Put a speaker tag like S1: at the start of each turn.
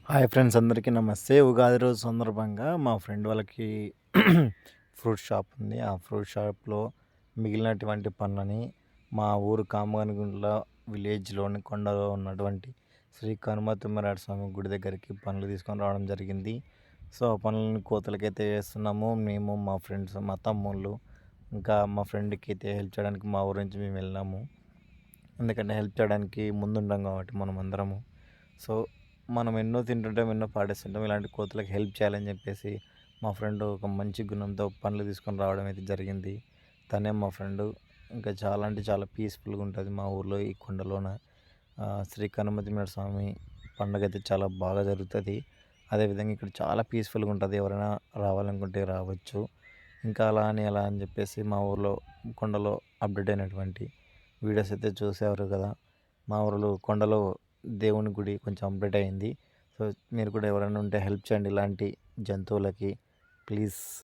S1: Hi friends అందరికీ నమస్తే. ఉగాది రోజు సందర్భంగా మా ఫ్రెండ్ వాళ్ళకి ఫ్రూట్ షాప్ ఉంది. ఆ ఫ్రూట్ షాప్‌లో మిగిలినటువంటి పనులని మా ఊరు కామగానిగుంట్ల విలేజ్‌లోని కొండలో ఉన్నటువంటి శ్రీ కనుమతిమ్మరాయ స్వామి గుడి దగ్గరికి పనులు తీసుకొని రావడం జరిగింది. సో, ఆ పనులను కోతలకైతే వేస్తున్నాము. మేము, మా ఫ్రెండ్స్, మా తమ్ముళ్ళు, ఇంకా మా ఫ్రెండ్‌కైతే హెల్ప్ చేయడానికి మా ఊరు నుంచి మేము వెళ్ళినాము. ఎందుకంటే హెల్ప్ చేయడానికి ముందుంటాం కాబట్టి మనమందరము. సో, మనం ఎన్నో తింటుంటాం, ఎన్నో పాడేస్తుంటాం. ఇలాంటి కోతులకు హెల్ప్ చేయాలని చెప్పేసి మా ఫ్రెండ్ ఒక మంచి గుణంతో పండ్లు తీసుకొని రావడం అయితే జరిగింది. తనే మా ఫ్రెండు. ఇంకా చాలా అంటే చాలా పీస్‌ఫుల్‌గా ఉంటది మా ఊర్లో ఈ కొండలోన. శ్రీ కనుమతిమేడు స్వామి పండగైతే చాలా బాగా జరుగుతది. అదేవిధంగా ఇక్కడ చాలా పీస్‌ఫుల్‌గా ఉంటది. ఎవరైనా రావాలనుకుంటే రావచ్చు. ఇంకా అలా అని చెప్పేసి మా ఊర్లో కొండలో అప్డేట్ అయినటువంటి వీడియోస్ అయితే చూసారు కదా! మా ఊర్లో కొండలో దేవుని గుడి కొంచెం అప్డేట్ అయింది. సో, మీరు కూడా ఎవరైనా ఉంటే హెల్ప్ చేయండి ఇలాంటి జంతువులకి ప్లీజ్.